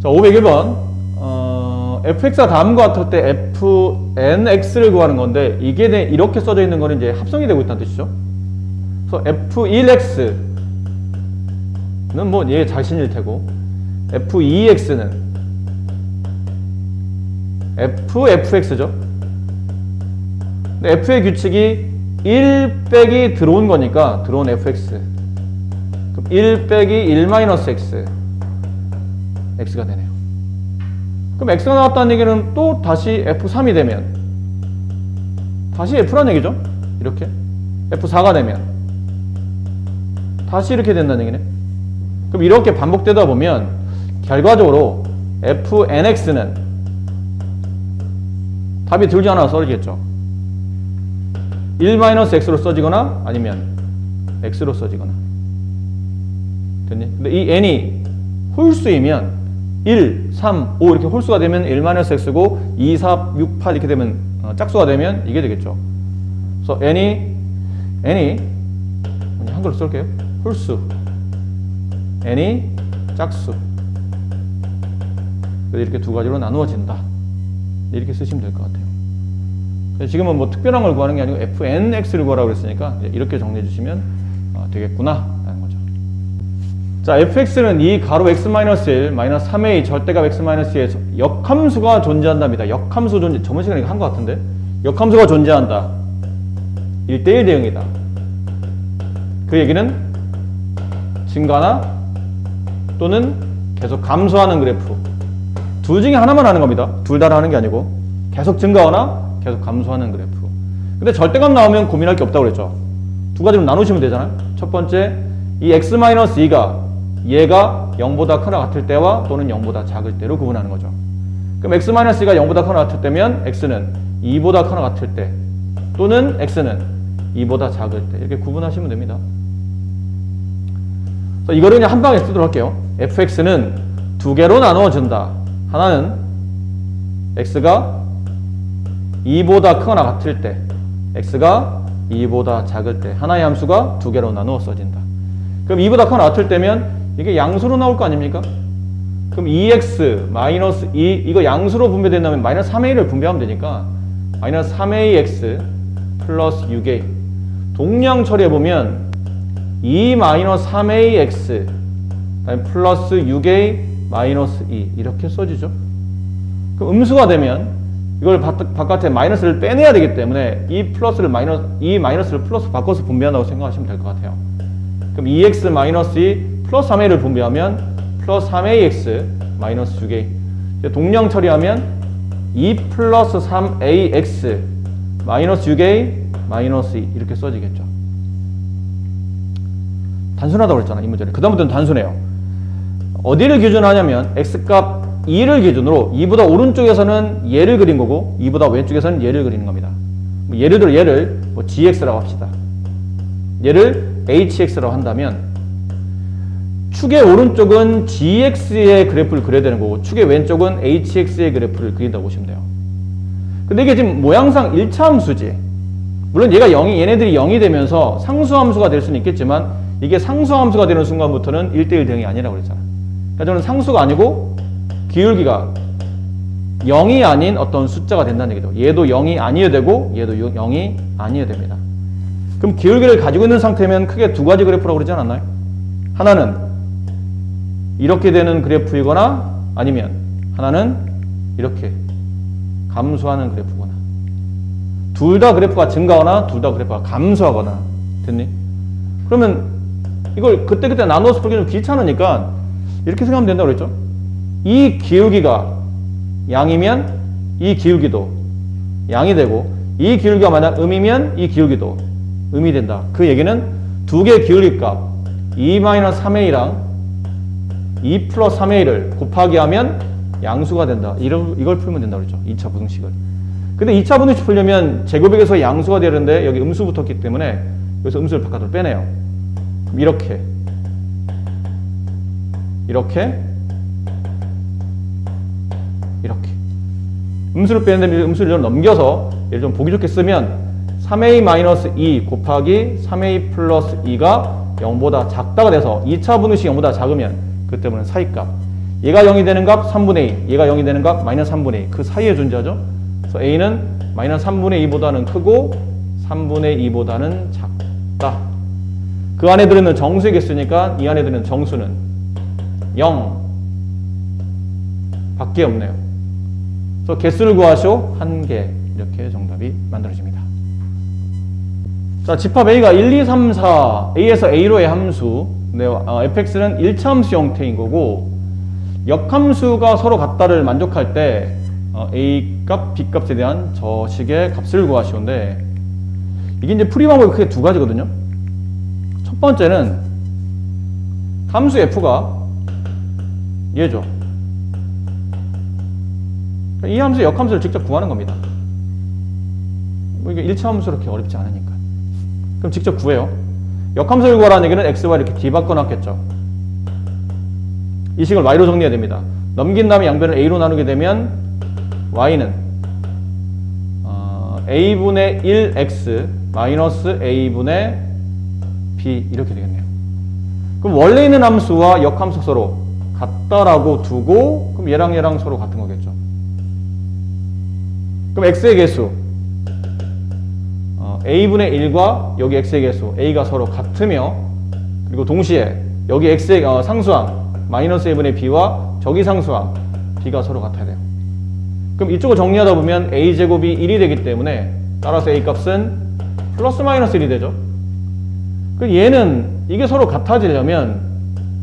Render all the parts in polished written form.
자, 501번. fx가 다음과 같을 때 fnx를 구하는 건데, 이게 이렇게 써져 있는 거는 이제 합성이 되고 있다는 뜻이죠. 그래서 f1x는 뭐 얘 자신일 테고, f2x는 fx죠. 근데 f의 규칙이 1 빼기 들어온 거니까, 들어온 fx. 그럼 1 빼기 1 마이너스 x. x가 되네요. 그럼 x가 나왔다는 얘기는 또 다시 f3이 되면 다시 f란 얘기죠. 이렇게 f4가 되면 다시 이렇게 된다는 얘기네. 그럼 이렇게 반복되다 보면 결과적으로 fnx는 답이 들지 않아서 써지겠죠. 1-x로 써지거나 아니면 x로 써지거나. 됐니? 근데 이 n이 홀수이면 1, 3, 5 이렇게 홀수가 되면 1-x고 2, 4, 6, 8 이렇게 되면 짝수가 되면 이게 되겠죠. 그래서 n이 한글로 쓸게요. 홀수 n이 짝수. 이렇게 두 가지로 나누어진다. 이렇게 쓰시면 될 것 같아요. 지금은 뭐 특별한 걸 구하는 게 아니고 fnx를 구하라고 그랬으니까 이렇게 정리해 주시면 되겠구나 라는 거죠. 자, fx는 이 가로 x-1 마이너스 3a 절대값 x-2에 역함수가 존재한답니다. 역함수 존재, 저번 시간에 한 것 같은데, 역함수가 존재한다. 1대1 대응이다. 그 얘기는 증가나 또는 계속 감소하는 그래프, 둘 중에 하나만 하는 겁니다. 둘 다 하는 게 아니고 계속 증가하거나 계속 감소하는 그래프. 근데 절대값 나오면 고민할 게 없다고 그랬죠. 두 가지로 나누시면 되잖아요. 첫 번째, 이 x-2가 얘가 0보다 크나 같을 때와 또는 0보다 작을 때로 구분하는 거죠. 그럼 x-2가 0보다 크나 같을 때면 x는 2보다 크나 같을 때 또는 x는 2보다 작을 때 이렇게 구분하시면 됩니다. 그래서 이거를 그냥 한 방에 쓰도록 할게요. fx는 두 개로 나누어진다. 하나는 x가 2보다 크거나 같을 때, x가 2보다 작을 때 하나의 함수가 두 개로 나누어 써진다. 그럼 2보다 크거나 같을 때면 이게 양수로 나올 거 아닙니까? 그럼 2x 마이너스 2 이거 양수로 분배된다면 마이너스 3a를 분배하면 되니까 마이너스 3ax 플러스 6a 동량 처리해보면 2 마이너스 3ax 플러스 6a 마이너스 2 이렇게 써지죠. 그럼 음수가 되면 이걸 바깥에 마이너스를 빼내야 되기 때문에 이 마이너스를 플러스 바꿔서 분배한다고 생각하시면 될 것 같아요. 그럼 2x 마이너스 2 플러스 3a를 분배하면 플러스 3ax 마이너스 6a 동량 처리하면 2 플러스 3ax 마이너스 6a 마이너스 2 이렇게 써지겠죠. 단순하다고 그랬잖아 이 문제는. 그 다음부터는 단순해요. 어디를 기준으로 하냐면 x값 2를 기준으로 2보다 오른쪽에서는 얘를 그린 거고 2보다 왼쪽에서는 얘를 그리는 겁니다. 예를 들어 얘를 gx라고 합시다. 얘를 hx라고 한다면 축의 오른쪽은 gx의 그래프를 그려야 되는 거고 축의 왼쪽은 hx의 그래프를 그린다고 보시면 돼요. 근데 이게 지금 모양상 1차 함수지. 물론 얘네들이 0이 되면서 상수함수가 될 수는 있겠지만 이게 상수함수가 되는 순간부터는 1대1 대응이 아니라고 그랬잖아. 그러니까 저는 상수가 아니고 기울기가 0이 아닌 어떤 숫자가 된다는 얘기죠. 얘도 0이 아니어야 되고 얘도 0이 아니어야 됩니다. 그럼 기울기를 가지고 있는 상태면 크게 두 가지 그래프라고 그러지 않았나요? 하나는 이렇게 되는 그래프이거나 아니면 하나는 이렇게 감소하는 그래프거나 둘 다 그래프가 증가하거나 둘 다 그래프가 감소하거나. 됐니? 그러면 이걸 그때그때 나눠서 풀기 좀 귀찮으니까 이렇게 생각하면 된다고 그랬죠. 이 기울기가 양이면 이 기울기도 양이 되고 이 기울기가 만약 음이면 이 기울기도 음이 된다. 그 얘기는 두 개의 기울기 값 2-3a랑 2 플러스 3a를 곱하기 하면 양수가 된다. 이걸 풀면 된다고 그랬죠. 2차 부등식을. 근데 2차 부등식 풀려면 제곱액에서 양수가 되는데 여기 음수 붙었기 때문에 여기서 음수를 바깥으로 빼내요. 그럼 이렇게 음수를 빼는데 음수를 넘겨서 얘를 좀 보기 좋게 쓰면 3a-2 곱하기 3a 플러스 2가 0보다 작다가 돼서 2차 분식이 0보다 작으면 그때문에 사이값 얘가 0이 되는 값 3분의 2, 얘가 0이 되는 값 마이너스 3분의 2. 그 사이에 존재하죠. 그래서 a는 마이너스 3분의 2보다는 크고 3분의 2보다는 작다. 그 안에 들어있는 정수의 개수니까 이 안에 들어있는 정수는 0 밖에 없네요. 그래서 개수를 구하시오. 1개. 이렇게 정답이 만들어집니다. 자, 집합 A가 1, 2, 3, 4 A에서 A로의 함수. 네, fx는 1차 함수 형태인 거고 역함수가 서로 같다를 만족할 때 A 값, B 값에 대한 저식의 값을 구하시오인데 이게 이제 풀이 방법이 크게 두 가지거든요. 첫 번째는 함수 f가 얘죠. 이 함수의 역함수를 직접 구하는 겁니다. 뭐 이게 1차 함수로 그렇게 어렵지 않으니까. 그럼 직접 구해요. 역함수를 구하라는 얘기는 x, y 이렇게 뒤바꿔놨겠죠. 이 식을 y로 정리해야 됩니다. 넘긴 다음에 양변을 a로 나누게 되면 y는 a분의 1x 마이너스 a분의 b 이렇게 되겠네요. 그럼 원래 있는 함수와 역함수 서로 같다라고 두고 그럼 얘랑 서로 같은 거겠죠. 그럼 x의 개수 a분의 1과 여기 x의 개수 a가 서로 같으며 그리고 동시에 여기 x의 상수항 마이너스 a분의 b와 저기 상수항 b가 서로 같아야 돼요. 그럼 이쪽을 정리하다 보면 a제곱이 1이 되기 때문에 따라서 a 값은 플러스 마이너스 1이 되죠. 그럼 얘는 이게 서로 같아지려면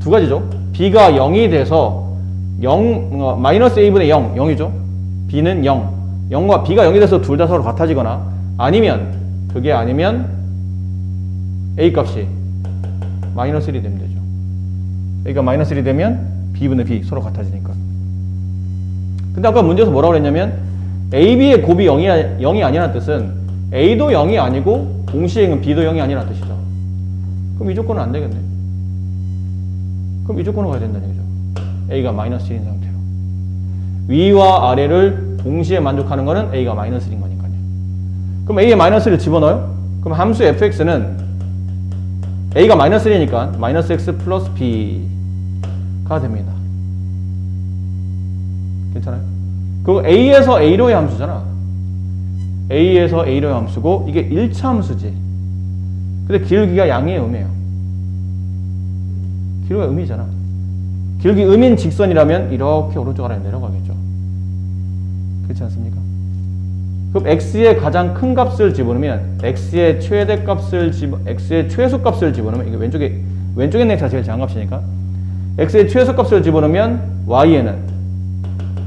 두 가지죠. b가 0이 돼서 마이너스 a분의 0, 0이죠. b는 0, 0과 b가 0이 돼서 둘 다 서로 같아지거나 아니면 그게 아니면 a 값이 마이너스 1이 되면 되죠. a가 마이너스 1이 되면 b분의 b 서로 같아지니까. 근데 아까 문제에서 뭐라고 그랬냐면 a,b의 곱이 0이 아니라는 뜻은 a도 0이 아니고 동시에 b도 0이 아니라는 뜻이죠. 그럼 이 조건은 안 되겠네. 그럼 이 조건으로 가야 된다는 얘기죠. a가 마이너스 1인 상태로. 위와 아래를 동시에 만족하는 거는 a가 마이너스 1인 거니까요. 그럼 a에 마이너스 1을 집어넣어요? 그럼 함수 fx는 a가 마이너스 1이니까 마이너스 x 플러스 b가 됩니다. 괜찮아요? 그리고 a에서 a로의 함수잖아. a에서 a로의 함수고 이게 1차 함수지. 근데 기울기가 양의 음이에요. 기울기가 음이잖아. 기울기 음인 직선이라면 이렇게 오른쪽 아래로 내려가겠죠. 그렇지 않습니까? 그럼 x의 가장 큰 값을 집어넣으면 x의 x의 최소값을 집어넣으면 이게 왼쪽에 있는 x가 제일 작은 값이니까 x의 최소값을 집어넣으면 y에는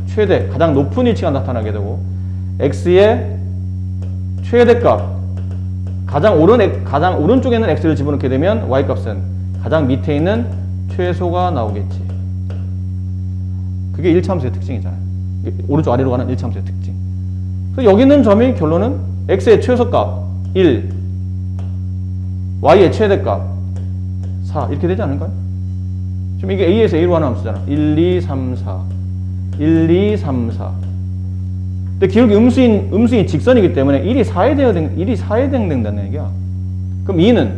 최대 가장 높은 위치가 나타나게 되고 x의 최대값 가장 오른쪽에 있는 x를 집어넣게 되면 y값은 가장 밑에 있는 최소가 나오겠지. 그게 1차 함수의 특징이잖아요. 오른쪽 아래로 가는 1차 함수의 특징. 그래서 여기 있는 점의 결론은 x의 최소값 1, y의 최대값 4 이렇게 되지 않을까요? 지금 이게 a에서 a로 하는 함수잖아. 1, 2, 3, 4 1, 2, 3, 4 근데 기울기 음수인 직선이기 때문에 1이 4에 대응된다는 얘기야. 그럼 2는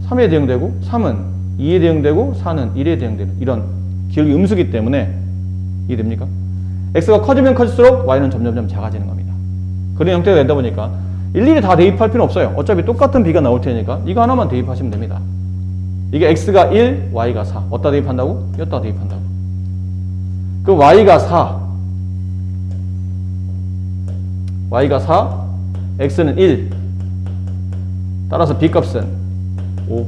3에 대응되고 3은 2에 대응되고 4는 1에 대응되는 이런 기울기 음수기 때문에 이해됩니까? x가 커지면 커질수록 y는 점점 작아지는 겁니다. 그런 형태가 된다 보니까 일일이 다 대입할 필요는 없어요. 어차피 똑같은 b가 나올 테니까 이거 하나만 대입하시면 됩니다. 이게 x가 1, y가 4 어디다 대입한다고? 여기다 대입한다고. 그럼 y가 4 x는 1 따라서 b값은 5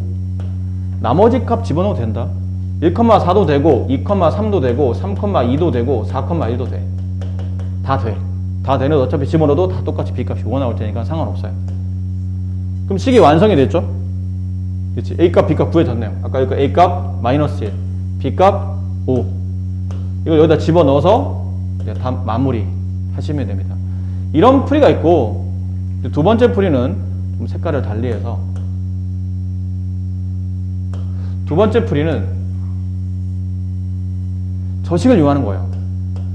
나머지 값 집어넣어도 된다. 1,4도 되고 2,3도 되고 3,2도 되고 4,1도 돼. 다 돼. 다 되는 어차피 집어넣어도 다 똑같이 b값이 5가 나올 테니까 상관없어요. 그럼 식이 완성이 됐죠? 그렇지. a값 b값 구해졌네요. 아까 여기 a값 마이너스 1 b값 5 이걸 여기다 집어넣어서 다 마무리 하시면 됩니다. 이런 풀이가 있고 두 번째 풀이는 좀 색깔을 달리해서 두 번째 풀이는 저식을 이용하는 거예요.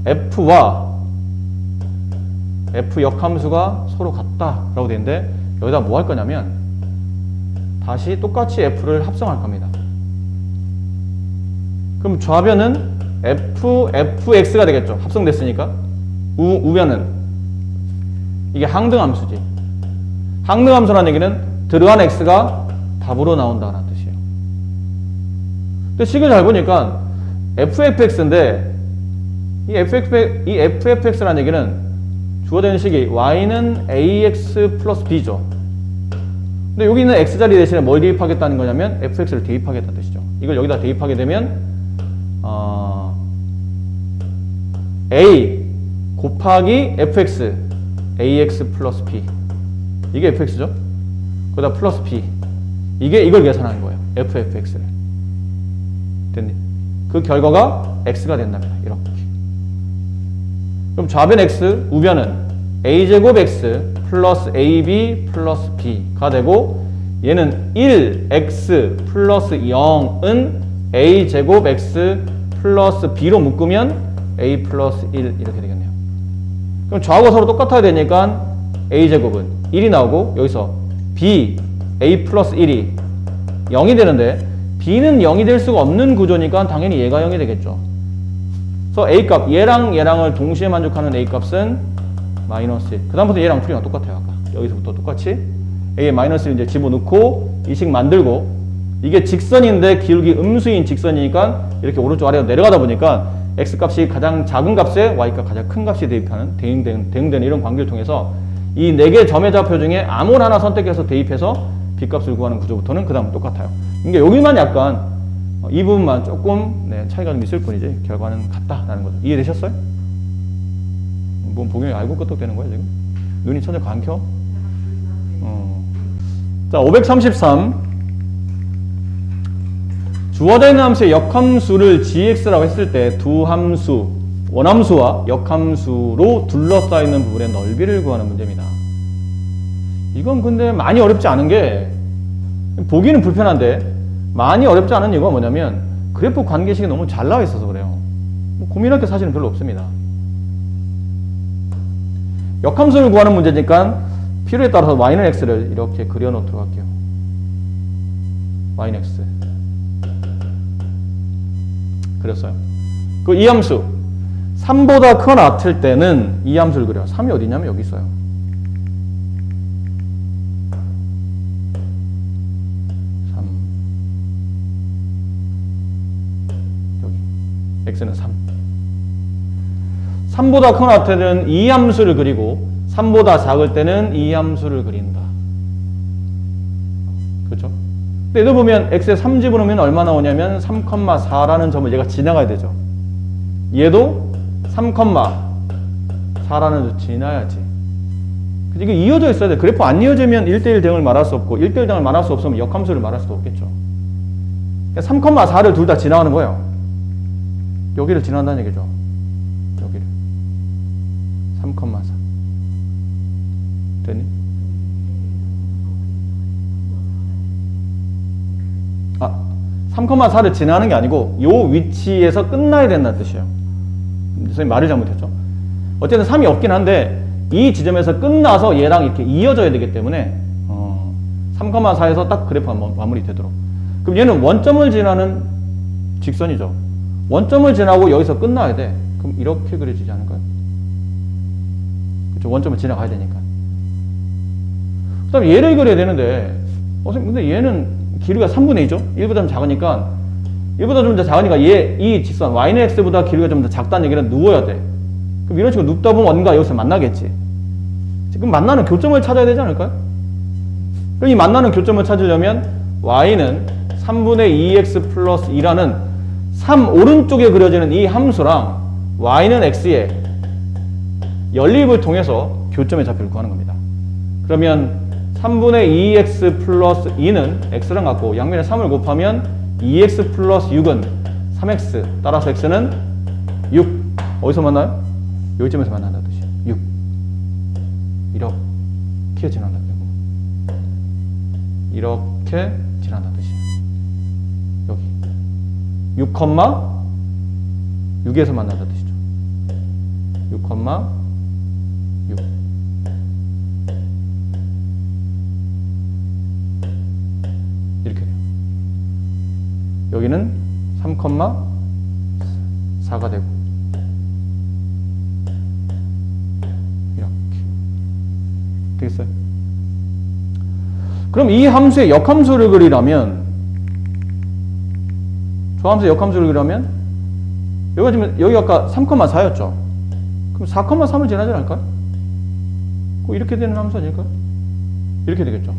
f와 f 역함수가 서로 같다라고 되는데 여기다 뭐 할 거냐면 다시 똑같이 f를 합성할 겁니다. 그럼 그럼 좌변은 fx가 되겠죠. 합성됐으니까. 우변은 이게 항등함수지. 항등함수라는 얘기는 들어간 x가 답으로 나온다는 뜻이에요. 근데 식을 잘 보니까 fx인데 이 fx라는 얘기는 주어되는 식이 y는 ax 플러스 b죠. 근데 여기 있는 x자리 대신에 뭘 대입하겠다는 거냐면 fx를 대입하겠다는 뜻이죠. 이걸 여기다 대입하게 되면 a 곱하기 fx ax 플러스 b 이게 fx죠. 거기다 플러스 b 이걸 계산하는 거예요. fx를. 됐니? 그 결과가 x가 된답니다. 이렇게. 그럼 좌변 x, 우변은 a제곱 x 플러스 ab 플러스 b가 되고 얘는 1x 플러스 0은 a제곱 x 플러스 b로 묶으면 a 플러스 1 이렇게 되겠네요. 그럼 좌우가 서로 똑같아야 되니까 a제곱은 1이 나오고 여기서 b, a 플러스 1이 0이 되는데 b는 0이 될 수가 없는 구조니까 당연히 얘가 0이 되겠죠. 그래서 a값, 얘랑을 동시에 만족하는 a값은 마이너스 1. 그 다음부터 얘랑 풀이랑 똑같아요. 아까 여기서부터 똑같이 a에 마이너스 1 이제 집어넣고 이 식 만들고 이게 직선인데 기울기 음수인 직선이니까 이렇게 오른쪽 아래로 내려가다 보니까 x값이 가장 작은 값에 y값 가장 큰 값이 대입하는 대응되는 이런 관계를 통해서 이 4개 점의 좌표 중에 아무나 하나 선택해서 대입해서 b값을 구하는 구조부터는 그 다음은 똑같아요. 그러니까 여기만 약간 이 부분만 조금 차이가 좀 있을 뿐이지 결과는 같다라는 거죠. 이해되셨어요? 뭐 보기에 알고 끄떡대는 거야 지금? 눈이 전혀 안 켜? 자, 533 주어진 함수의 역함수를 gx라고 했을 때 두 함수, 원함수와 역함수로 둘러싸여 있는 부분의 넓이를 구하는 문제입니다. 이건 근데 많이 어렵지 않은 게 보기는 불편한데 많이 어렵지 않은 이유가 뭐냐면 그래프 관계식이 너무 잘 나와 있어서 그래요. 뭐 고민할 게 사실은 별로 없습니다. 역함수를 구하는 문제니까 필요에 따라서 y는 x를 이렇게 그려놓도록 할게요. y는 x 그렸어요. 그 이 함수 3보다 크거나 같을 때는 이 함수를 그려요. 3이 어디냐면 여기 있어요. x는 3. 3보다 크거나 같을 때는 이 함수를 그리고 3보다 작을 때는 이 함수를 그린다. 그렇죠? 근데 얘도 보면 x에 3 집어넣으면 얼마 나오냐면 3,4라는 점을 얘가 지나가야 되죠. 얘도 3,4라는 점을 지나야지. 이게 이어져 있어야 돼. 그래프 안 이어지면 1대1 대응을 말할 수 없고 1대1 대응을 말할 수 없으면 역함수를 말할 수도 없겠죠. 3,4를 둘 다 지나가는 거예요. 여기를 지난다는 얘기죠. 여기를 3,4 됐니? 3,4를 지나는 게 아니고 요 위치에서 끝나야 된다는 뜻이에요. 선생님 말을 잘못했죠. 어쨌든 3이 없긴 한데 이 지점에서 끝나서 얘랑 이렇게 이어져야 되기 때문에 3,4에서 딱 그래프가 마무리 되도록. 그럼 얘는 원점을 지나는 직선이죠. 원점을 지나고 여기서 끝나야 돼. 그럼 이렇게 그려지지 않을까요? 그렇죠. 원점을 지나가야 되니까. 그 다음에 얘를 그려야 되는데 근데 얘는 길이가 3분의 2죠? 1보다 좀 작으니까 1보다 좀 더 작으니까 이 직선 y는 x보다 길이가 좀 더 작다는 얘기는 누워야 돼. 그럼 이런 식으로 눕다 보면 어딘가 여기서 만나겠지. 지금 만나는 교점을 찾아야 되지 않을까요? 그럼 이 만나는 교점을 찾으려면 y는 3분의 2x 플러스 2라는 3 오른쪽에 그려지는 이 함수랑 y는 x의 연립을 통해서 교점의 좌표를 구하는 겁니다. 그러면 3분의 2x 플러스 2는 x랑 같고 양면에 3을 곱하면 2x 플러스 6은 3x 따라서 x는 6 어디서 만나요? 여기쯤에서 만난다는 뜻이에요. 6 이렇게 지난다는 뜻이고 이렇게 지난다는 뜻이에요. 여기 6,6에서 만난다는 뜻이죠. 6,6 이렇게 돼요. 여기는 3,6 4가 되고 이렇게 되겠어요? 그럼 이 함수의 역함수를 그리려면 저 함수의 역함수를 그리려면 여기 아까 3,4였죠? 그럼 4,3을 지나지 않을까요? 이렇게 되는 함수 아닐까요? 이렇게 되겠죠.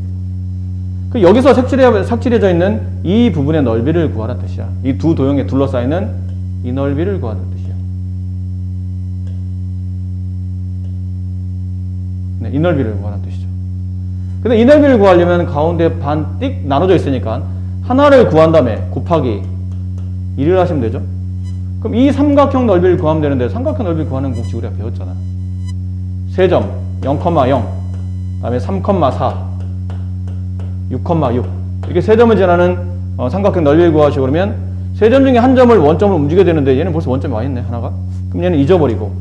여기서 색칠해져 있는 이 부분의 넓이를 구하라는 뜻이야. 이 두 도형에 둘러싸이는 이 넓이를 구하는 뜻이야. 네, 이 넓이를 구하라는 뜻이죠. 근데 이 넓이를 구하려면 가운데 반 띡 나눠져 있으니까 하나를 구한 다음에 곱하기 1을 하시면 되죠. 그럼 이 삼각형 넓이를 구하면 되는데 삼각형 넓이를 구하는 공식 우리가 배웠잖아. 세 점 0,0 그다음에 3,4 6,6 이렇게 세 점을 지나는 삼각형 넓이를 구하시고 그러면 세 점 중에 한 점을 원점으로 움직여야 되는데 얘는 벌써 원점이 와 있네 하나가. 그럼 얘는 잊어버리고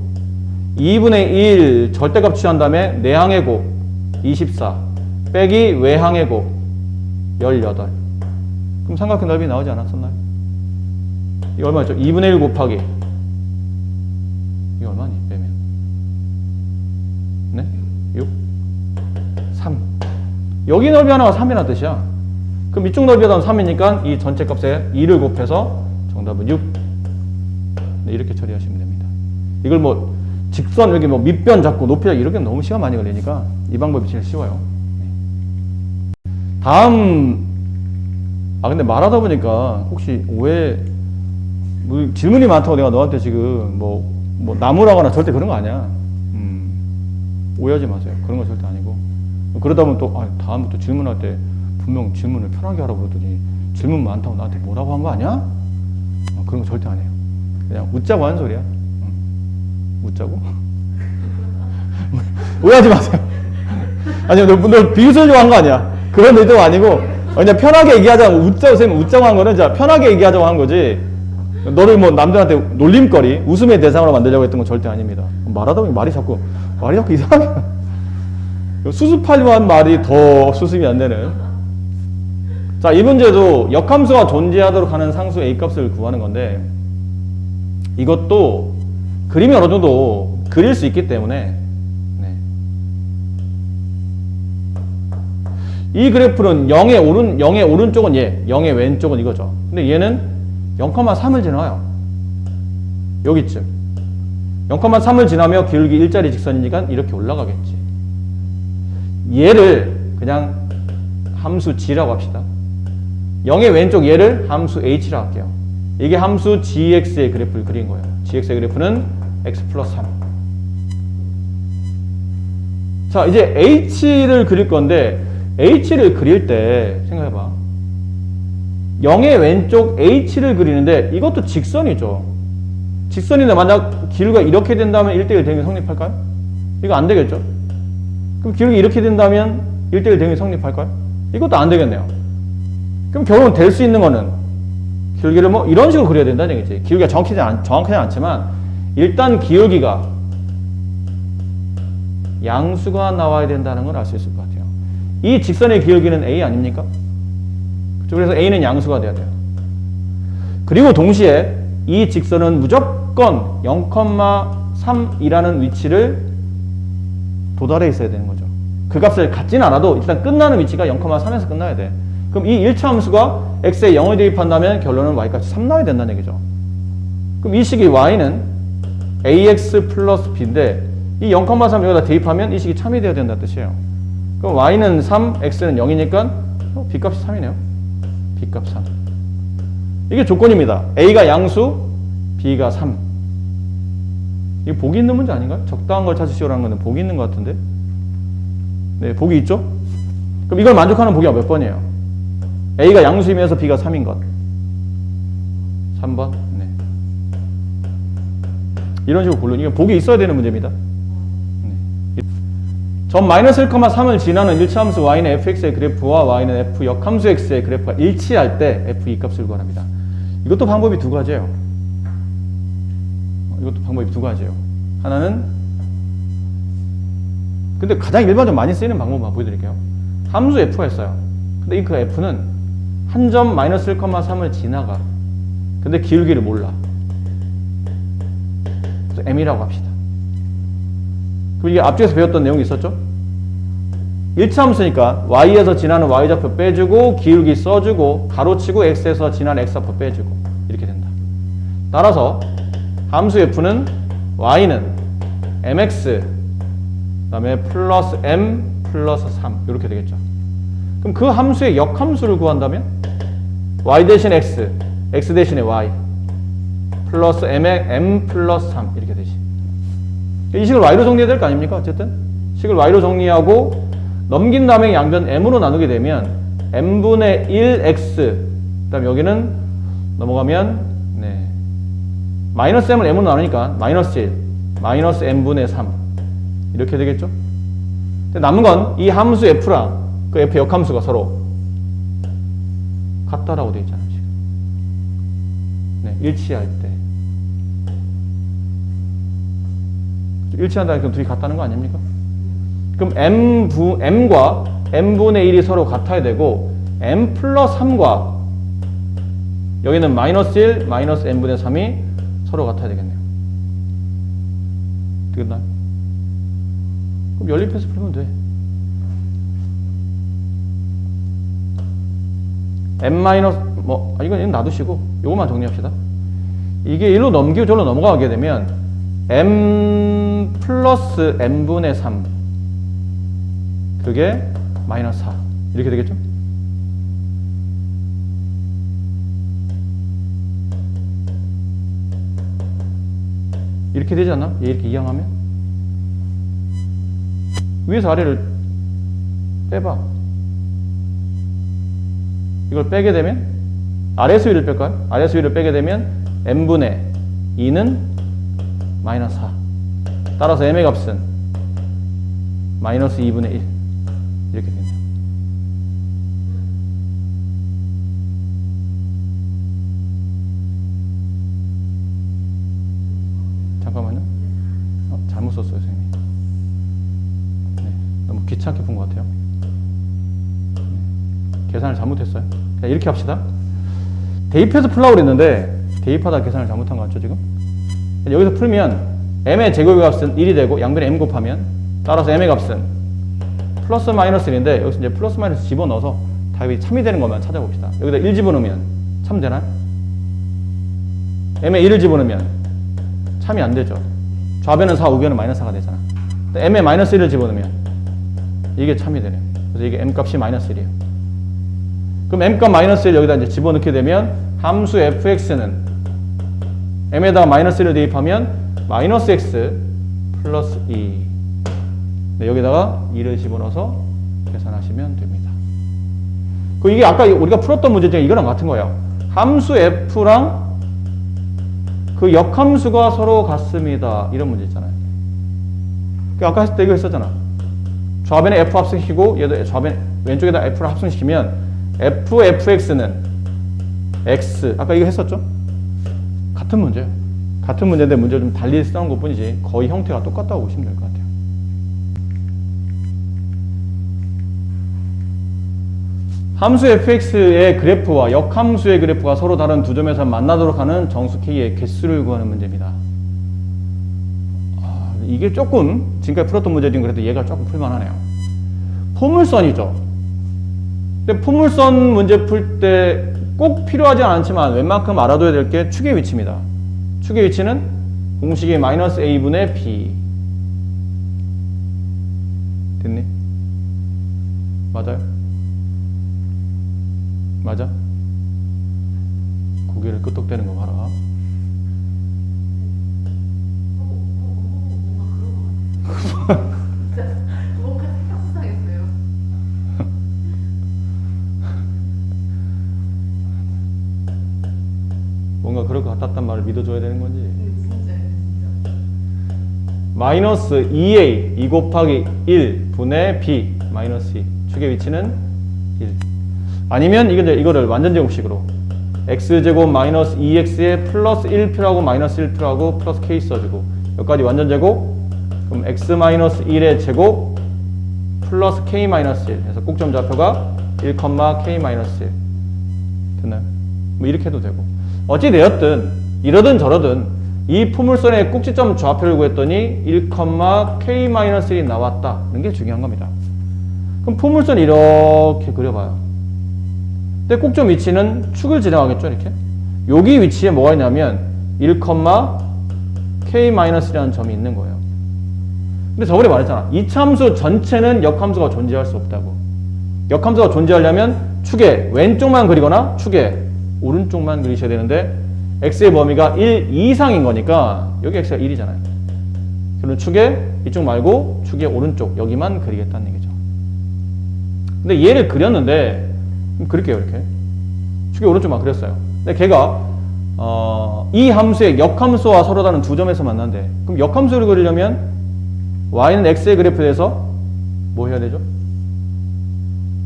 2분의 1 절대값 취한 다음에 내항의 곱 24 빼기 외항의 곱 18 그럼 삼각형 넓이 나오지 않았었나요? 이거 얼마였죠? 2분의 1 곱하기 이거 얼마니? 빼면 네? 6 3 여기 넓이 하나가 3이라는 뜻이야. 그럼 이쪽 넓이가 3이니까 이 전체 값에 2를 곱해서 정답은 6 네, 이렇게 처리하시면 됩니다. 이걸 뭐 직선 여기 뭐 밑변 잡고 높이 잡고 이렇게 너무 시간 많이 걸리니까 이 방법이 제일 쉬워요. 다음 근데 말하다 보니까 혹시 오해 뭐 질문이 많다고 내가 너한테 지금 뭐 나무라거나 절대 그런 거 아니야. 오해하지 마세요. 그런 거 절대 아니고. 그러다 보면 또 다음부터 질문할 때 분명 질문을 편하게 하라고 그러더니 질문 많다고 나한테 뭐라고 한 거 아니야? 그런 거 절대 안 해요. 그냥 웃자고 하는 소리야. 웃자고? 오해하지 마세요. 아니, 너 비웃으려고 한 거 아니야. 그런 의도가 아니고 그냥 편하게 얘기하자고 웃자고 선생님 웃자고 한 거는 진짜 편하게 얘기하자고 한 거지. 너를 뭐 남들한테 놀림거리, 웃음의 대상으로 만들려고 했던 건 절대 아닙니다. 말하다 보니 말이 자꾸 이상하게 수습하려고 한 말이 더 수습이 안 되는. 자, 이 문제도 역함수가 존재하도록 하는 상수 A값을 구하는 건데 이것도 그림이 어느 정도 그릴 수 있기 때문에 이 그래프는 0의 오른쪽은 얘, 0의 왼쪽은 이거죠. 근데 얘는 0,3을 지나요. 여기쯤. 0,3을 지나며 기울기 일자리 직선이니까 이렇게 올라가겠지. 얘를 그냥 함수 G라고 합시다. 0의 왼쪽 얘를 함수 H라고 할게요. 이게 함수 GX의 그래프를 그린 거예요. GX의 그래프는 X 플러스 3. 자, 이제 H를 그릴 건데 H를 그릴 때 생각해봐. 0의 왼쪽 H를 그리는데 이것도 직선이죠. 직선인데 만약 기울기가 이렇게 된다면 1대1 대응이 성립할까요? 이거 안 되겠죠? 그럼 기울기 이렇게 된다면 1대1 대응이 성립할까요? 이것도 안 되겠네요. 그럼 결국은 될 수 있는 거는 기울기를 뭐 이런 식으로 그려야 된다는 얘기지. 기울기가 정확하지 않지만 일단 기울기가 양수가 나와야 된다는 걸 알 수 있을 것 같아요. 이 직선의 기울기는 A 아닙니까? 그래서 A는 양수가 돼야 돼요. 그리고 동시에 이 직선은 무조건 0,3이라는 위치를 도달해 있어야 되는 거죠. 그 값을 갖진 않아도 일단 끝나는 위치가 0,3에서 끝나야 돼. 그럼 이 1차 함수가 x에 0을 대입한다면 결론은 y값이 3 나와야 된다는 얘기죠. 그럼 이 식이 y는 ax 플러스 b인데 이 0,3 여기다 대입하면 이 식이 참이 되어야 된다는 뜻이에요. 그럼 y는 3, x는 0이니까 b값이 3이네요. b값 3. 이게 조건입니다. a가 양수, b가 3. 이게 복이 있는 문제 아닌가요? 적당한 걸 찾으시오라는 거는 복이 있는 것 같은데. 네, 복이 있죠? 그럼 이걸 만족하는 복이 몇 번이에요? a가 양수이면서 b가 3인 것. 3번. 네. 이런 식으로 고르는, 이게 복이 있어야 되는 문제입니다. 네. 점 마이너스 1,3을 지나는 1차 함수 y는 fx의 그래프와 y는 f 역함수 x의 그래프가 일치할 때 f2 값을 구하랍니다. 이것도 방법이 두 가지예요. 하나는 근데 가장 일반적으로 많이 쓰이는 방법만 보여드릴게요. 함수 f가 있어요. 근데 그 f는 한 점 마이너스 1,3을 지나가. 근데 기울기를 몰라. 그래서 m이라고 합시다. 그럼 이게 앞쪽에서 배웠던 내용이 있었죠? 일치함수니까 y에서 지나는 y좌표 빼주고 기울기 써주고 가로치고 x에서 지나는 x좌표 빼주고 이렇게 된다. 따라서 함수 f는 y는 mx 그 다음에 플러스 m 플러스 3 이렇게 되겠죠. 그럼 그 함수의 역함수를 구한다면 y 대신 x, x 대신에 y 플러스 m 플러스 3 이렇게 되지. 이 식을 y로 정리해야 될 거 아닙니까? 어쨌든 식을 y로 정리하고 넘긴 다음에 양변 m으로 나누게 되면 m분의 1x 그 다음에 여기는 넘어가면 네. 마이너스 m을 m으로 나누니까 마이너스 1 마이너스 m분의 3 이렇게 되겠죠? 남은 건 이 함수 f랑 그 f 역함수가 서로 같다라고 되어 있잖아요. 지금. 네, 일치할 때. 일치한다는 건 둘이 같다는 거 아닙니까? 그럼 m과 m분의 1이 서로 같아야 되고 m 플러스 3과 여기는 마이너스 1, 마이너스 m분의 3이 서로 같아야 되겠네요. 되겠나요? 그럼 연립해서 풀면 돼. m 마이너스 이건 놔두시고 요것만 정리합시다. 이게 1로 넘기고 저로 넘어가게 되면 m 플러스 m분의 3 그게 마이너스 4 이렇게 되겠죠? 이렇게 되지 않나? 이렇게 이항하면 위에서 아래를 빼봐. 이걸 빼게 되면 아래에서 위를 뺄까요? 아래에서 위를 빼게 되면 m분의 2는 마이너스 4 따라서 m의 값은 마이너스 2분의 1 이렇게 되네요. 잠깐만요. 잘못 썼어요, 선생님. 네, 너무 귀찮게 푼 것 같아요. 계산을 잘못했어요. 그냥 이렇게 합시다. 대입해서 풀라고 그랬는데 대입하다 계산을 잘못한 것 같죠, 지금? 여기서 풀면 m의 제곱의 값은 1이 되고 양변에 m 곱하면 따라서 m의 값은 플러스 마이너스 1인데 여기서 이제 플러스 마이너스 집어넣어서 답이 참이 되는 것만 찾아봅시다. 여기다 1 집어넣으면 참 되나요? m에 1을 집어넣으면 참이 안 되죠. 좌변은 4, 우변은 마이너스 4가 되잖아. m에 마이너스 1을 집어넣으면 이게 참이 되네요. 그래서 이게 m 값이 마이너스 1이에요. 그럼 m값 마이너스 1 여기다 이제 집어넣게 되면 함수 fx는 m에다가 마이너스 1을 대입하면 마이너스 x 플러스 2 네, 여기다가 2를 집어넣어서 계산하시면 됩니다. 그 이게 아까 우리가 풀었던 문제 중에 이거랑 같은 거예요. 함수 f랑 그 역함수가 서로 같습니다. 이런 문제 있잖아요. 아까 했을 때 이거 했었잖아. 좌변에 f 합승시키고 얘도 좌변 왼쪽에다 f를 합승시키면 fx는 x 아까 이거 했었죠? 같은 문제예요. 같은 문제인데 문제를 좀 달리 써놓은 것 뿐이지 거의 형태가 똑같다고 보시면 될 것 같아요. 함수 fx의 그래프와 역함수의 그래프가 서로 다른 두 점에서 만나도록 하는 정수 k의 개수를 구하는 문제입니다. 이게 조금 지금까지 풀었던 문제 중에 그래도 얘가 조금 풀만하네요. 포물선이죠. 근데 포물선 문제 풀 때 꼭 필요하지 않지만 웬만큼 알아둬야 될 게 축의 위치입니다. 축의 위치는 공식이 마이너스 a분의 b 됐니? 맞아요? 맞아? 고개를 끄덕대는 거 봐라. 뭔가 생각상했어요. 뭔가 그럴 것 같았단 말을 믿어줘야 되는 건지. 진짜. 마이너스 2a 2 곱하기 1 분의 b 마이너스 2 축의 위치는 1 아니면 이거를 완전 제곱식으로 x제곱 마이너스 2x에 플러스 1표라고 마이너스 1표라고 플러스 k 써주고 여기까지 완전 제곱 그럼 x 마이너스 1의 제곱 플러스 k 마이너스 1 해서 꼭점 좌표가 1, k 마이너스 1 됐나요? 뭐 이렇게 해도 되고 어찌 되었든 이러든 저러든 이 포물선의 꼭지점 좌표를 구했더니 1,k-1이 나왔다는 게 중요한 겁니다. 그럼 포물선 이렇게 그려봐요. 근데 꼭점 위치는 축을 지나가겠죠, 이렇게. 여기 위치에 뭐가 있냐면 1,k-1이라는 점이 있는 거예요. 근데 저번에 말했잖아. 이차함수 전체는 역함수가 존재할 수 없다고. 역함수가 존재하려면 축의 왼쪽만 그리거나 축의 오른쪽만 그리셔야 되는데 x의 범위가 1 이상인 거니까 여기 x가 1이잖아요. 그럼 축의 이쪽 말고 축의 오른쪽 여기만 그리겠다는 얘기죠. 근데 얘를 그렸는데 그릴게요, 이렇게. 축의 오른쪽만 그렸어요. 근데 걔가 이 함수의 역함수와 서로 다른 두 점에서 만난대. 그럼 역함수를 그리려면 y는 x의 그래프에 대해서 뭐 해야 되죠?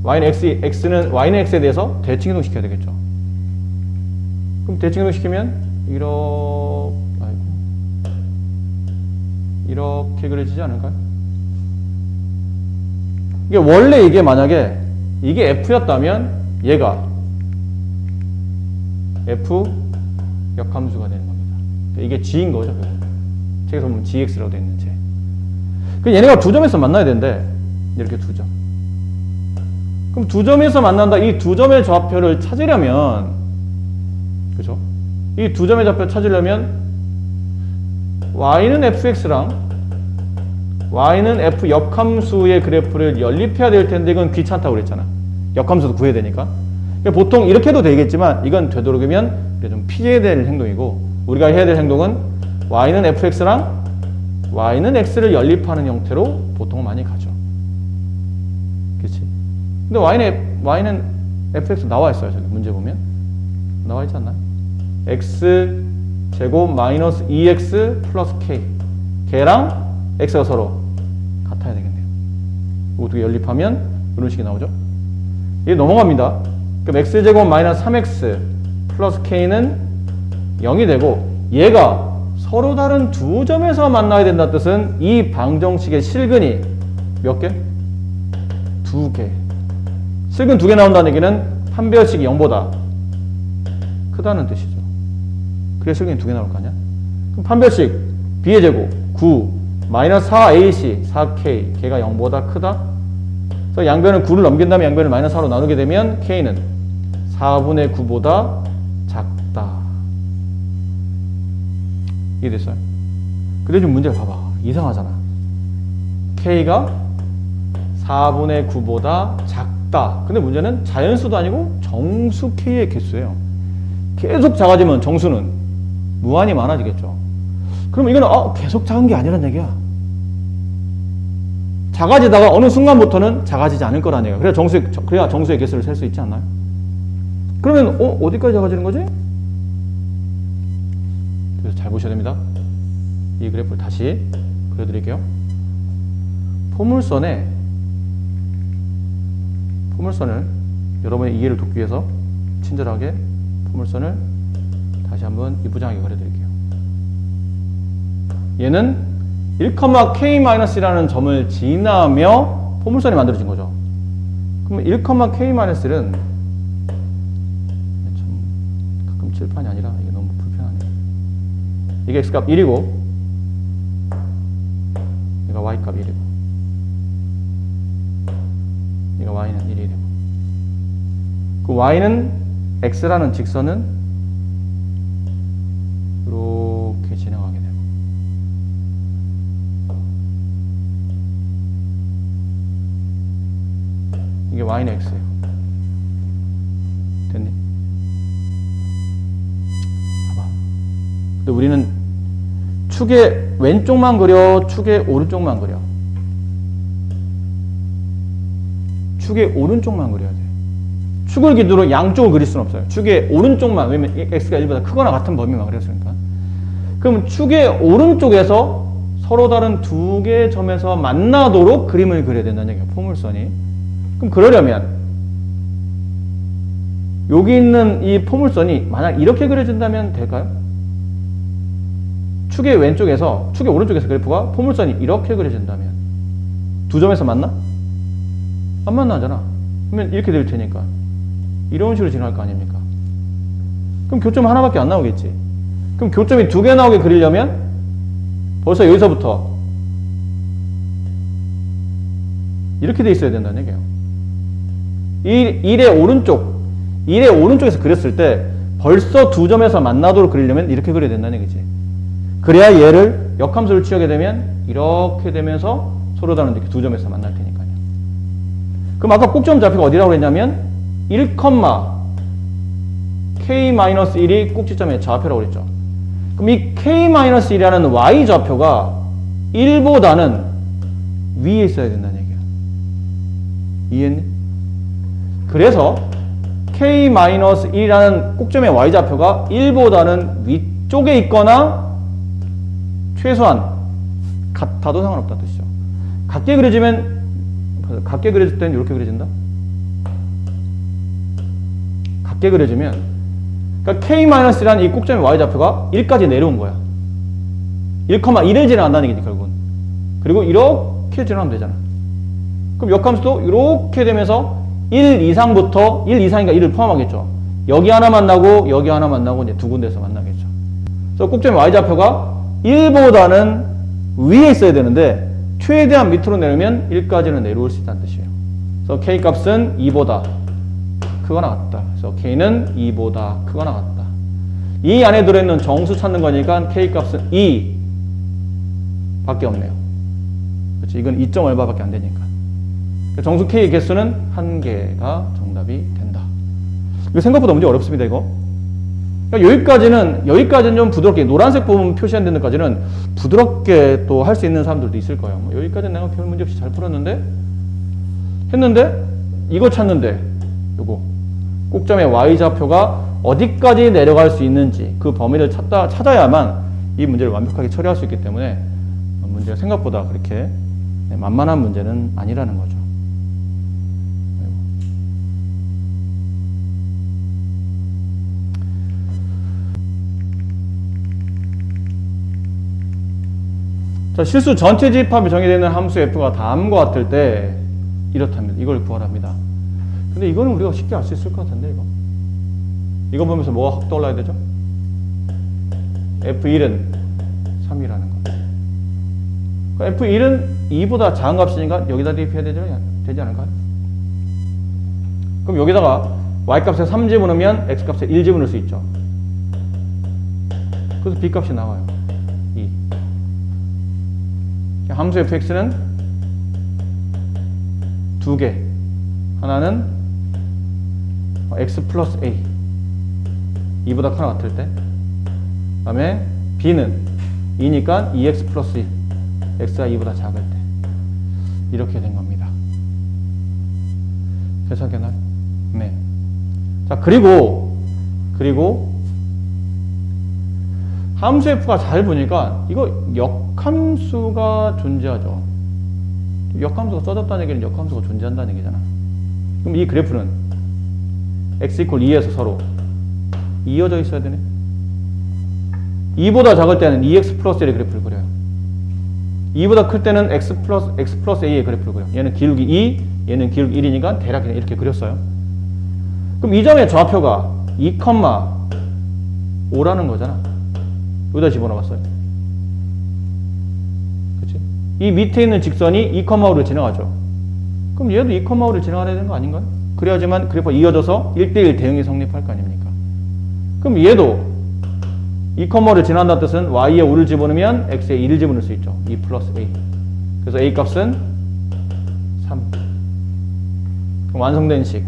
y는 x에 대해서 대칭이동 시켜야 되겠죠. 그럼 대칭이동 시키면 이렇게 그려지지 않을까요? 이게 원래 이게 만약에 이게 f였다면 얘가 f 역함수가 되는 겁니다. 이게 g인 거죠. 책에서 보면 gx라고 되어 있는 제. 얘네가 두 점에서 만나야 되는데 이렇게 두 점. 그럼 두 점에서 만난다. 이 두 점의 좌표를 찾으려면, 그죠? 이 두 점의 좌표를 찾으려면 y는 fx랑 y는 f 역함수의 그래프를 연립해야 될 텐데 이건 귀찮다고 그랬잖아. 역함수도 구해야 되니까. 보통 이렇게 해도 되겠지만 이건 되도록이면 좀 피해야 될 행동이고, 우리가 해야 될 행동은 y는 fx랑 y는 x를 연립하는 형태로 보통 많이 가죠. 그렇지? 근데 y는 fx 나와 있어요. 저기 문제 보면 나와 있지 않나요? x 제곱 마이너스 2x 플러스 k. 걔랑 x가 서로 같아야 되겠네요. 어떻게 연립하면 이런 식이 나오죠? 이게 넘어갑니다. 그럼 x 제곱 마이너스 3x 플러스 k는 0이 되고, 얘가 서로 다른 두 점에서 만나야 된다는 뜻은 이 방정식의 실근이 몇 개? 두 개. 실근 두 개 나온다는 얘기는 판별식이 0보다 크다는 뜻이죠. 그래서 실근이 두 개 나올 거 아니야? 그럼 판별식 b의 제곱 9 마이너스 4ac 4k 걔가 0보다 크다? 그래서 양변을 9를 넘긴 다음에 양변을 마이너스 4로 나누게 되면 k는 4분의 9보다 작다. 이해됐어요? 근데 좀 문제를 봐봐. 이상하잖아. k가 4분의 9보다 작다. 근데 문제는 자연수도 아니고 정수 k의 개수예요. 계속 작아지면 정수는 무한히 많아지겠죠. 그럼 이거는 계속 작은 게 아니란 얘기야. 작아지다가 어느 순간부터는 작아지지 않을 거란 얘기야. 그래야 정수의 개수를 셀 수 있지 않나요? 그러면 어디까지 작아지는 거지? 그래서 잘 보셔야 됩니다. 이 그래프를 다시 그려드릴게요. 포물선을 여러분의 이해를 돕기 위해서 친절하게 포물선을 다시 한번 이부장하게 그려드릴게요. 얘는 1,k-1이라는 점을 지나며 포물선이 만들어진 거죠. 그러면 1,k-1은 가끔 칠판이 아니라 이게 너무 불편하네요. 이게 x값 1이고 얘가 y값 1이고 얘가 y는 1이 되고, 그 y는 x라는 직선은 이렇게 진행하게 되고, 이게 y는 x예요. 됐니? 봐봐. 근데 우리는 축의 왼쪽만 그려, 축의 오른쪽만 그려. 축의 오른쪽만 그려야 돼. 축을 기준으로 양쪽을 그릴 수는 없어요. 축의 오른쪽만, 왜냐면 x가 1보다 크거나 같은 범위만 그렸으니까. 그럼 축의 오른쪽에서 서로 다른 두 개의 점에서 만나도록 그림을 그려야 된다는 얘기예요. 포물선이. 그럼 그러려면 여기 있는 이 포물선이 만약 이렇게 그려진다면 될까요? 축의 왼쪽에서, 축의 오른쪽에서 그래프가 포물선이 이렇게 그려진다면 두 점에서 만나? 안 만나잖아. 그러면 이렇게 될 테니까 이런 식으로 진행할 거 아닙니까? 그럼 교점 하나밖에 안 나오겠지. 그럼 교점이 2개 나오게 그리려면 벌써 여기서부터 이렇게 돼 있어야 된다는 얘기예요. 1의 오른쪽에서 그렸을 때 벌써 두 점에서 만나도록 그리려면 이렇게 그려야 된다는 얘기지. 그래야 얘를 역함수를 취하게 되면 이렇게 되면서 서로 다른 이렇게 두 점에서 만날 테니까요. 그럼 아까 꼭지점 좌표가 어디라고 그랬냐면 1, k-1이 꼭지점의 좌표라고 그랬죠. 그럼 이 k-1이라는 y 좌표가 1보다는 위에 있어야 된다는 얘기야. 이해했니? 그래서 k-1이라는 꼭점의 y 좌표가 1보다는 위쪽에 있거나 최소한 같아도 상관없다는 뜻이죠. 같게 그려질 때는 이렇게 그려진다. 같게 그려지면 그러니까 k-라는 이 꼭점의 y 좌표가 1까지 내려온 거야. 1,1을 지나간다는 얘기지 결국은. 그리고 이렇게 지나가면 되잖아. 그럼 역함수도 이렇게 되면서 1 이상부터 1 이상이니까 1을 포함하겠죠. 여기 하나 만나고 여기 하나 만나고 이제 두 군데에서 만나겠죠. 그래서 꼭점의 y 좌표가 1보다는 위에 있어야 되는데 최대한 밑으로 내려면 1까지는 내려올 수 있다는 뜻이에요. 그래서 k 값은 2보다 크거나 같다. 그래서 k는 2보다 크거나 같다. 이 안에 들어있는 정수 찾는 거니까 k 값은 2 밖에 없네요. 그렇지? 이건 2점 얼마밖에 안 되니까. 정수 k의 개수는 1개가 정답이 된다. 이거 생각보다 문제 어렵습니다, 이거. 그러니까 여기까지는 좀 부드럽게, 노란색 부분 표시 안 되는 데까지는 부드럽게 또 할 수 있는 사람들도 있을 거예요. 뭐 여기까지는 내가 별 문제 없이 잘 풀었는데, 이거 찾는데, 요거. 꼭점의 y-좌표가 어디까지 내려갈 수 있는지 그 범위를 찾아야만 이 문제를 완벽하게 처리할 수 있기 때문에 문제가 생각보다 그렇게 만만한 문제는 아니라는 거죠. 자, 실수 전체 집합이 정의되는 함수 f가 다음과 같을 때 이렇답니다. 이걸 구하랍니다. 근데 이거는 우리가 쉽게 알 수 있을 것 같은데 이거 보면서 뭐가 확 떠올라야 되죠? f1은 3이라는 거. 그러니까 f1은 2보다 작은 값이니까 여기다 대입해야 되지 않을까요? 그럼 여기다가 y값에 3 집어넣으면 x값에 1 집어넣을 수 있죠. 그래서 b값이 나와요. 2. 함수 fx는 두 개. 하나는 x 플러스 a 2보다 크거나 같을 때, 그 다음에 b는 2니까 2x 플러스 1 x가 2보다 작을 때 이렇게 된 겁니다. 괜찮겠나요? 네. 자, 그리고 함수 f가 잘 보니까 이거 역함수가 존재하죠. 역함수가 써졌다는 얘기는 역함수가 존재한다는 얘기잖아. 그럼 이 그래프는 x 이퀄 2에서 서로 이어져 있어야 되네. 2보다 작을 때는 2x 플러스 1의 그래프를 그려요. 2보다 클 때는 x 플러스 a의 그래프를 그려요. 얘는 기울기 2, 얘는 기울기 1이니까 대략 그냥 이렇게 그렸어요. 그럼 이 점의 좌표가 2,5라는 거잖아. 여기다 집어넣었어요. 그치? 이 밑에 있는 직선이 2,5를 지나가죠. 그럼 얘도 2,5를 지나가야 되는 거 아닌가요? 그래야지만 그래프가 이어져서 1대1 대응이 성립할 거 아닙니까? 그럼 얘도 2,5를 지난다는 뜻은 y에 5를 집어넣으면 x에 2를 집어넣을 수 있죠. 2 플러스 a. 그래서 a 값은 3. 그럼 완성된 식.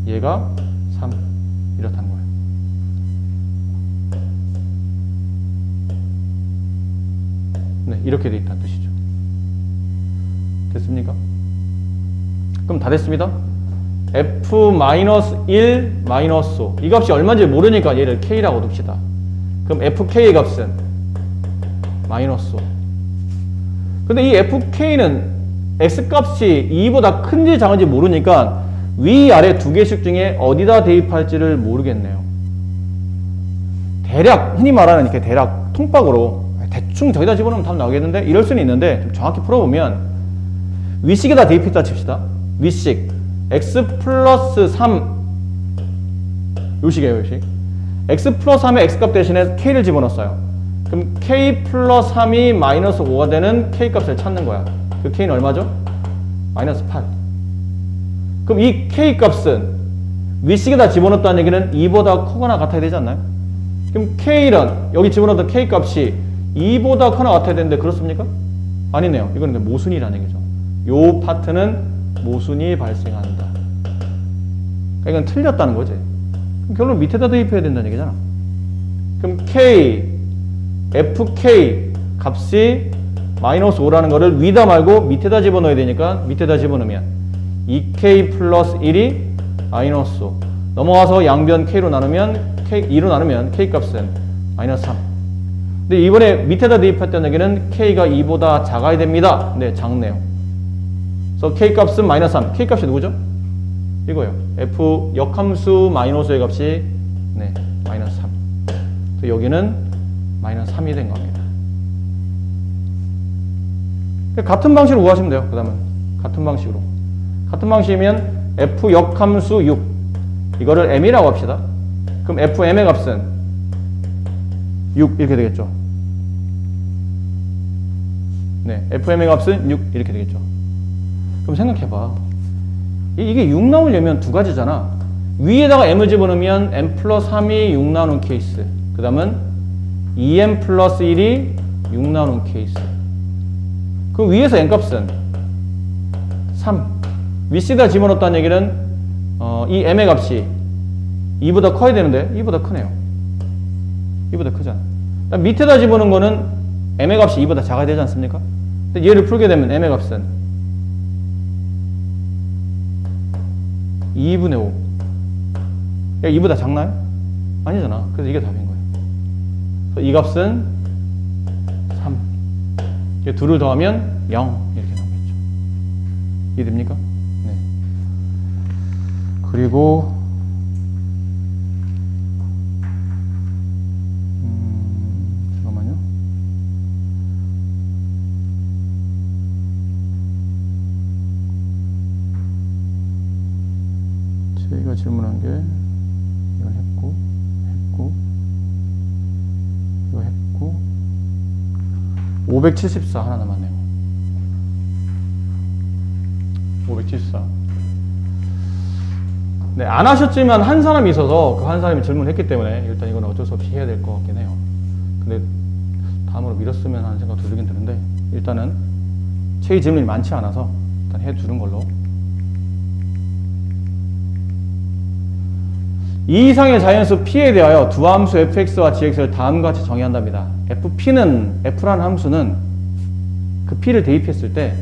얘가 3. 이렇다는 거예요. 네, 이렇게 돼 있다는 뜻이죠. 됐습니까? 그럼 다 됐습니다. f-1 마이너스 5. 이 값이 얼마인지 모르니까 얘를 k라고 둡시다. 그럼 fk의 값은 마이너스 5. 근데 이 fk는 x값이 2보다 큰지 작은지 모르니까 위아래 두 개씩 중에 어디다 대입할지를 모르겠네요. 대략 흔히 말하는 이렇게 대략 통박으로 대충 저기다 집어넣으면 답 나오겠는데 이럴 수는 있는데 좀 정확히 풀어보면 위식에다 대입했다 칩시다. 위식 x 플러스 3 요식이에요. 요식. x 플러스 3의 x값 대신에 k를 집어넣었어요. 그럼 k 플러스 3이 마이너스 5가 되는 k값을 찾는 거야. 그 k는 얼마죠? 마이너스 8. 그럼 이 k값은 윗식에다 집어넣었다는 얘기는 2보다 크거나 같아야 되지 않나요? 그럼 k는 여기 집어넣었던 k값이 2보다 크거나 같아야 되는데 그렇습니까? 아니네요. 이거는 모순이라는 얘기죠. 요 파트는 모순이 발생한다. 그러니까 이건 틀렸다는 거지. 그럼 결론 밑에다 대입해야 된다는 얘기잖아. 그럼 k, fk 값이 마이너스 5라는 거를 위다 말고 밑에다 집어넣어야 되니까 밑에다 집어넣으면 2k 플러스 1이 마이너스 5 넘어가서 양변 k로 나누면 2로 나누면 k 값은 마이너스 3. 근데 이번에 밑에다 대입했다는 얘기는 k가 2보다 작아야 됩니다. 네, 작네요. 그래서 k 값은 마이너스 3. k 값이 누구죠? 이거요. f 역함수 마이너스의 값이 네, 마이너스 3. 그래서 여기는 마이너스 3이 된 겁니다. 같은 방식으로 구하시면 돼요. 그 다음은 같은 방식으로. 같은 방식이면 f 역함수 6 이거를 m이라고 합시다. 그럼 fm의 값은 6 이렇게 되겠죠. 네, fm의 값은 6 이렇게 되겠죠. 그럼 생각해봐. 이게 6 나오려면 두 가지잖아. 위에다가 m을 집어넣으면 m 플러스 3이 6 나오는 케이스. 그 다음은 2m 플러스 1이 6 나오는 케이스. 그 위에서 n값은 3. 윗에다 집어넣었다는 얘기는 이 m의 값이 2보다 커야 되는데 2보다 크네요. 2보다 크잖아. 밑에다 집어넣은 거는 m의 값이 2보다 작아야 되지 않습니까? 근데 얘를 풀게 되면 m의 값은 2분의 5. 야, 2보다 작나요? 아니잖아. 그래서 이게 답인 거예요. 그래서 이 값은 3. 이 둘을 더하면 0 이렇게 나오겠죠. 이해됩니까? 네. 그리고 잠깐만요. 저희가 질문한 게 이건 했고 이거 했고 574 하나 남았네요. 574. 네, 안 하셨지만 한 사람이 있어서 그 한 사람이 질문했기 때문에 일단 이건 어쩔 수 없이 해야 될 것 같긴 해요. 근데 다음으로 미뤘으면 하는 생각 들긴 드는데 일단은 체의 질문이 많지 않아서 일단 해두는 걸로. 이 이상의 자연수 P에 대하여 두 함수 fx와 gx를 다음과 같이 정의한답니다. fp는, f라는 함수는 그 P를 대입했을 때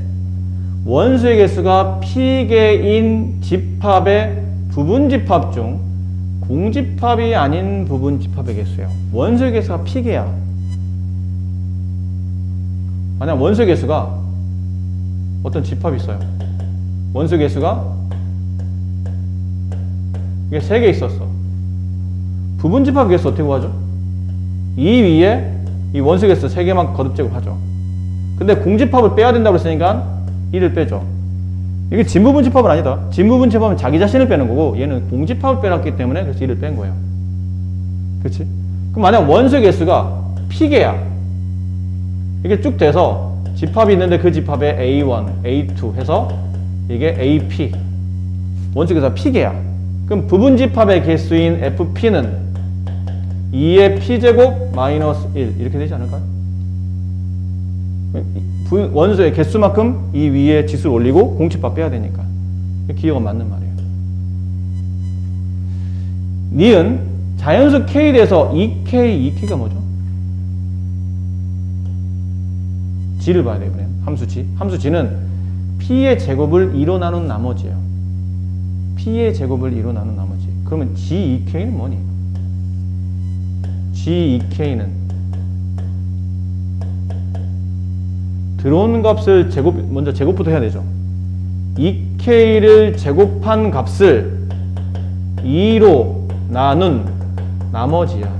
원수의 개수가 P개인 집합의 부분집합 중 공집합이 아닌 부분집합의 개수예요. 원수의 개수가 P개야. 만약 원수의 개수가 어떤 집합이 있어요. 원수의 개수가 이게 3개 있었어. 부분집합 개수 어떻게 구하죠? 이 위에 이 원수 개수 3개만 거듭 제곱하죠. 근데 공집합을 빼야 된다고 했으니까 1을 빼죠. 이게 진부분집합은 아니다. 진부분집합은 자기 자신을 빼는 거고 얘는 공집합을 빼놨기 때문에 그래서 1을 뺀 거예요. 그렇지? 그럼 만약 원수의 개수가 P개야. 이게 쭉 돼서 집합이 있는데 그 집합에 A1, A2 해서 이게 AP. 원수 개수가 P개야. 그럼 부분집합의 개수인 FP는 2의 P제곱 마이너스 1 이렇게 되지 않을까요? 원수의 개수만큼 이 위에 지수를 올리고 공집합 빼야 되니까. 기호가 맞는 말이에요. 니은 자연수 K에 대해서 2K가 뭐죠? G를 봐야 돼요. 함수 G. 함수 G는 P의 제곱을 2로 나눈 나머지예요. P의 제곱을 2로 나눈 나머지. 그러면 G2K는 뭐니? G2K는 들어오는 값을 먼저 제곱부터 해야 되죠. 2K를 제곱한 값을 2로 나눈 나머지야.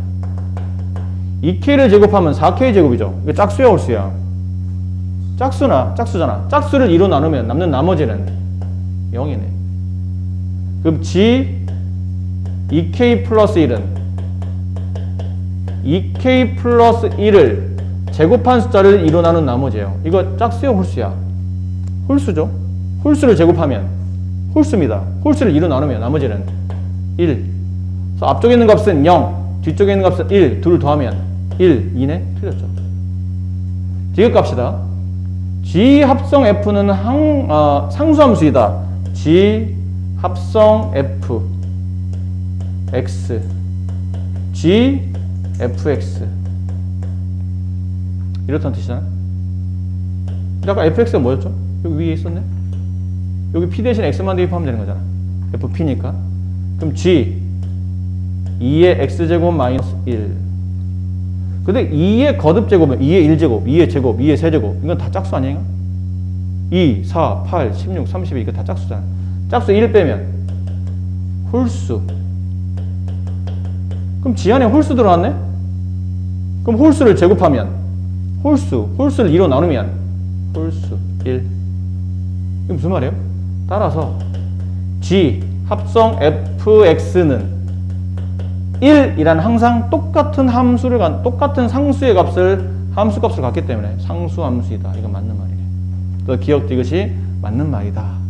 2K를 제곱하면 4K 제곱이죠. 이게 짝수야, 홀수야? 짝수잖아. 짝수를 2로 나누면 남는 나머지는 0이네. 그럼 G 2K 플러스 1은 2k 플러스 1을 제곱한 숫자를 2로 나눈 나머지예요. 이거 짝수야 홀수야? 홀수죠. 홀수를 제곱하면 홀수입니다. 홀수를 2로 나누면 나머지는 1. 그래서 앞쪽에 있는 값은 0, 뒤쪽에 있는 값은 1, 둘 더하면 1, 2네? 틀렸죠. 뒤에 값이다. G 합성 F는 상수함수이다. G 합성 F X G Fx 이렇다는 뜻이잖아. 아까 Fx가 뭐였죠? 여기 위에 있었네? 여기 P 대신 X만 대입하면 되는 거잖아. FP니까. 그럼 G 2의 X제곱 마이너스 1. 근데 2의 거듭제곱은 2의 1제곱, 2의 제곱, 2의 세제곱. 이건 다 짝수 아니에요? 2, 4, 8, 16, 32 이거 다 짝수잖아. 짝수 1 빼면 홀수. 그럼 G 안에 홀수 들어왔네? 그럼 홀수를 제곱하면 홀수를 2로 나누면 홀수 1. 이게 무슨 말이에요? 따라서 G 합성 fx는 1이란 항상 똑같은 똑같은 상수의 값을 함수값을 갖기 때문에 상수함수이다. 이거 맞는 말이네. 또 기억도 이것이 맞는 말이다.